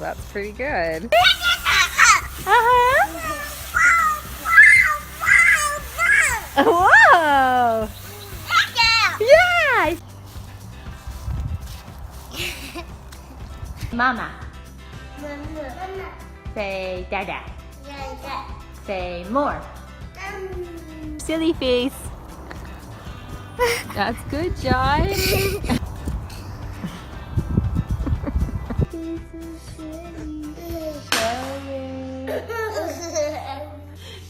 that's pretty good. Whoa! Yeah! Mama. Say dada. Say more. Silly face. That's good, Josh.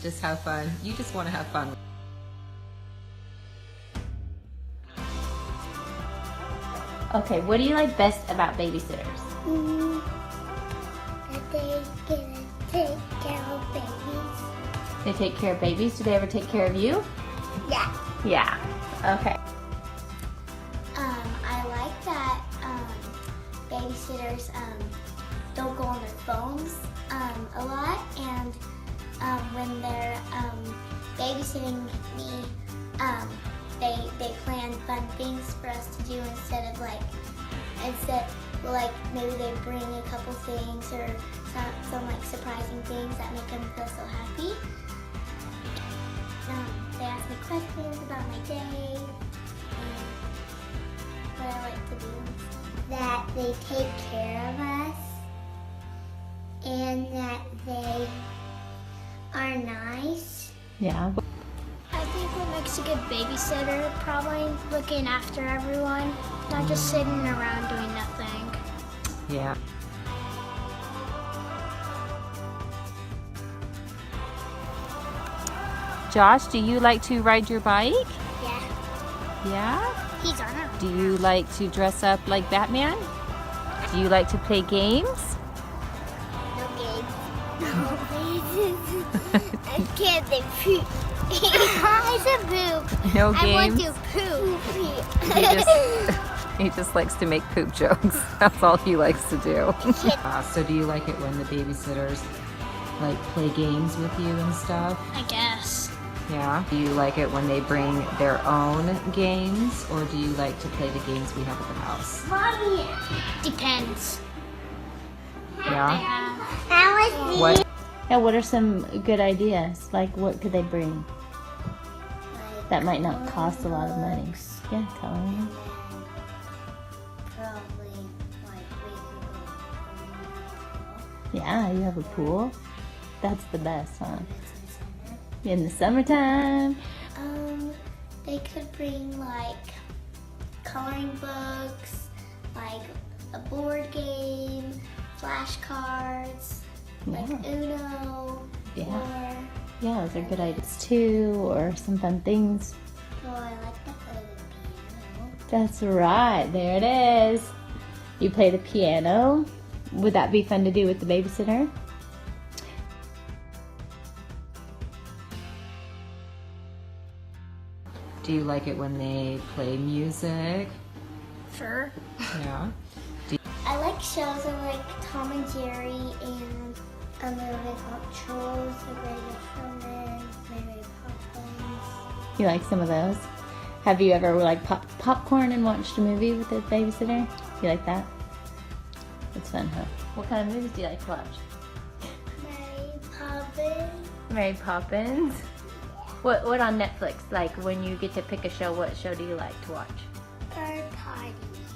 Just have fun. You just want to have fun. Okay, what do you like best about babysitters? That they can take care of babies. They take care of babies. Do they ever take care of you? Yeah. Yeah. Okay. I like that babysitters don't go on their phones a lot, and when they're babysitting me, they plan fun things for us to do instead maybe they bring a couple things or some like surprising things that make them feel so happy. They ask me questions about my day and what I like to do. That they take care of us and that they are nice. Yeah. I think what makes a good babysitter, probably looking after everyone, not just sitting around doing nothing. Yeah. Josh, do you like to ride your bike? Yeah. Yeah? He's on it. Do you like to dress up like Batman? Do you like to play games? No games. I can't say poop. I said poop. No I games? want to poop. He just likes to make poop jokes. That's all he likes to do. So do you like it when the babysitters like play games with you and stuff? I guess. Yeah. Do you like it when they bring their own games, or do you like to play the games we have at the house? Mommy. Depends. Yeah. That was me. What? Yeah, what are some good ideas? Like, what could they bring that might not cost a lot of money? Yeah, coloring. Probably like Yeah, you have a pool. That's the best, huh? In the summertime. They could bring like coloring books, like a board game, flashcards, like Uno, Yeah. or Yeah, those are good ideas too, or some fun things. I like to play the piano. That's right, there it is. You play the piano. Would that be fun to do with the babysitter? Do you like it when they play music? Sure. Yeah. I like shows like Tom and Jerry and Moving Hot Trolls, The Greatest Showman, Mary Poppins. You like some of those? Have you ever like popped popcorn and watched a movie with a babysitter? You like that? It's fun, huh? What kind of movies do you like to watch? Mary Poppins. Mary Poppins. What on Netflix? Like when you get to pick a show, what show do you like to watch? Bird Party.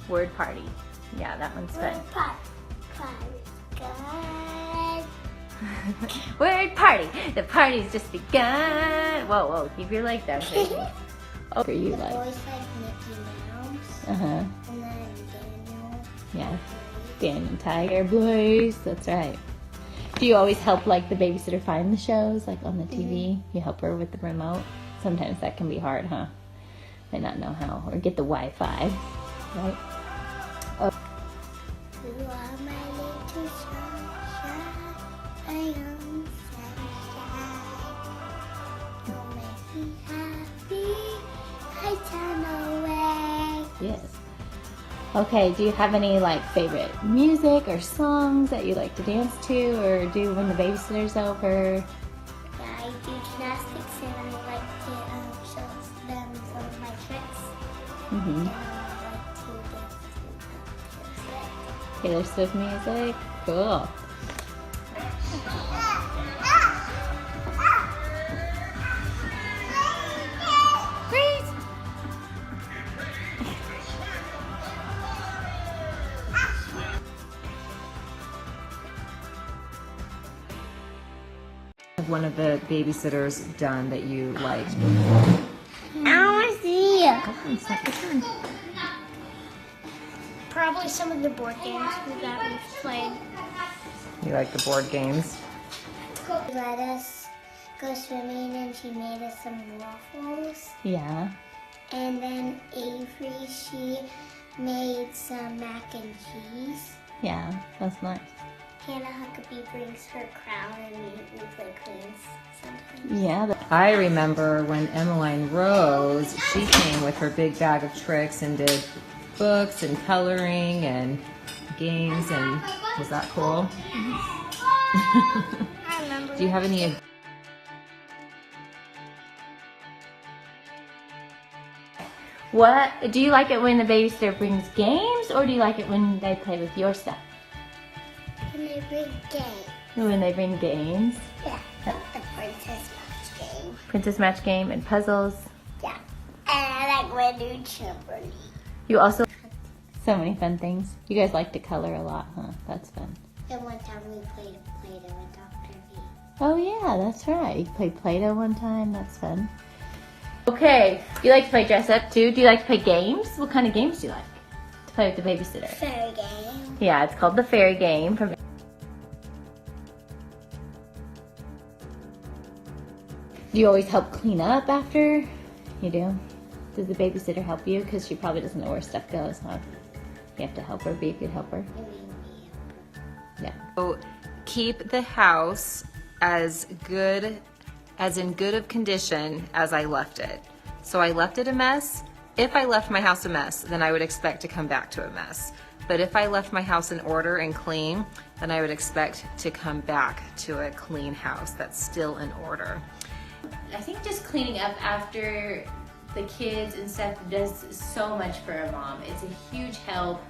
Word Party. Yeah, that one's fun. Bird Party. Good. Word Party. The party's just begun. Whoa, whoa, keep your leg down, baby. Oh, for you The like. boys like Mickey Mouse. Uh-huh. And then Daniel. Yeah. Daniel Tiger Blaze. That's right. Do you always help like the babysitter find the shows like on the TV? You help her with the remote? Sometimes that can be hard, huh? Might not know how. Or get the Wi-Fi, right? You are my little sunshine. I am sunshine. You make me happy. I turn away. Yes. Okay, do you have any like favorite music or songs that you like to dance to or do when the babysitter's over? I do gymnastics and I like to show them some of my tricks. Mm-hmm. And I like to dance to Taylor Swift music. Cool. One of the babysitters done that you liked? I want to see. It's not your turn. Probably some of the board games that we've played. You like the board games? Let us go swimming and she made us some waffles. Yeah. And then Avery, she made some mac and cheese. Yeah, that's nice. Hannah Huckabee brings her crown and we play queens sometimes. Yeah. I remember when Emmeline Rose, she came with her big bag of tricks and did books and coloring and games, and was that cool? I remember. Do you have any? What do you like it when the babysitter brings games, or do you like it when they play with your stuff? When they bring games. When they bring games, Yeah. The princess match game. princess match game, and puzzles. Yeah. And I like when you Trampoline. You also so many fun things. You guys like to color a lot, huh? That's fun. And one time we played Play-Doh with Dr. V. Oh yeah, that's right. You played Play-Doh one time. That's fun. Okay, you like to play dress up too? Do you like to play games? What kind of games do you like to play with the babysitter? Fairy game. Yeah, it's called the fairy game. Do you always help clean up after? You do? Does the babysitter help you? Because she probably doesn't know where stuff goes, huh? You have to help her, be a good helper. Yeah. So keep the house as in good of condition as I left it. So I left it a mess. If I left my house a mess, then I would expect to come back to a mess. But if I left my house in order and clean, then I would expect to come back to a clean house that's still in order. I think just cleaning up after the kids and stuff does so much for a mom. It's a huge help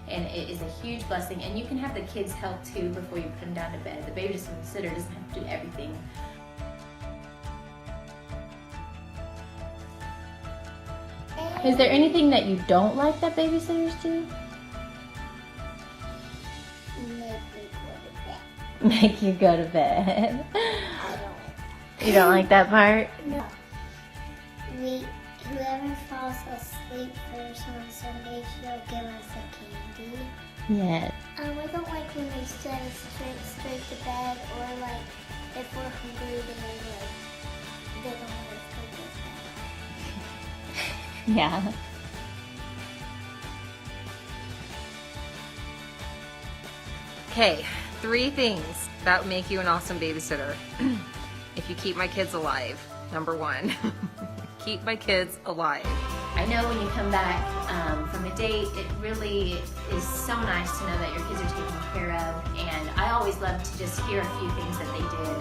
and it is a huge blessing. And you can have the kids help too before you put them down to bed. The babysitter doesn't have to do everything. Is there anything that you don't like that babysitters do? Make me go to bed. Make you go to bed. I don't. You don't like that part? No. Whoever falls asleep first on Sunday, she'll give us a candy. Yes. I don't like when they send us straight to bed, or like if we're hungry, then they don't want us to go to bed. Yeah. Okay, 3 things that make you an awesome babysitter. If you keep my kids alive, number 1. Keep my kids alive. I know when you come back from a date, it really is so nice to know that your kids are taken care of. And I always love to just hear a few things that they did.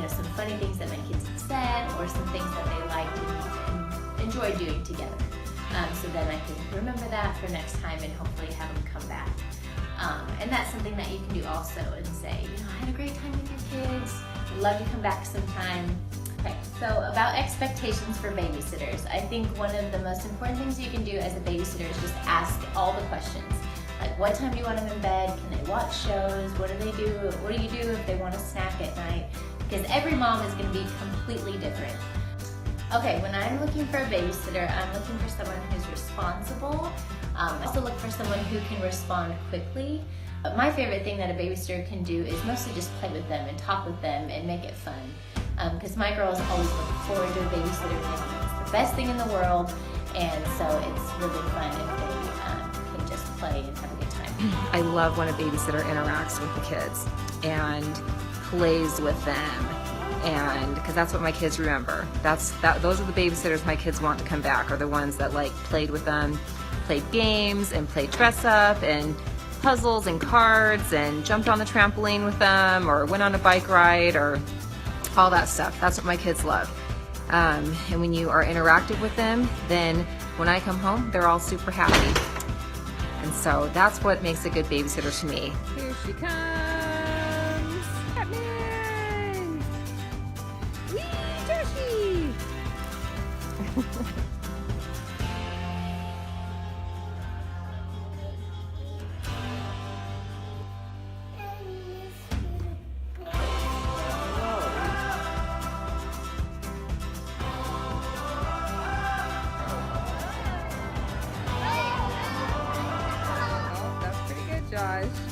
Some funny things that my kids have said, or some things that they liked and enjoyed doing together. So then I can remember that for next time and hopefully have them come back. And that's something that you can do also and say, I had a great time with your kids. I'd love to come back sometime. Okay, so about expectations for babysitters. I think one of the most important things you can do as a babysitter is just ask all the questions. Like, what time do you want them in bed? Can they watch shows? What do they do? What do you do if they want a snack at night? Because every mom is going to be completely different. Okay, when I'm looking for a babysitter, I'm looking for someone who's responsible. I also look for someone who can respond quickly. But my favorite thing that a babysitter can do is mostly just play with them and talk with them and make it fun. Because my girls always look forward to a babysitter thinking it's the best thing in the world, and so it's really fun if they can just play and have a good time. I love when a babysitter interacts with the kids and plays with them, and because that's what my kids remember. Those are the babysitters my kids want to come back, are the ones that played with them, played games and played dress up and puzzles and cards and jumped on the trampoline with them or went on a bike ride or all that stuff. That's what my kids love. And when you are interactive with them, then when I come home, they're all super happy. And so that's what makes a good babysitter to me. Here's she comes! Batman! Wee, Joshi! Oh, that's pretty good, Josh.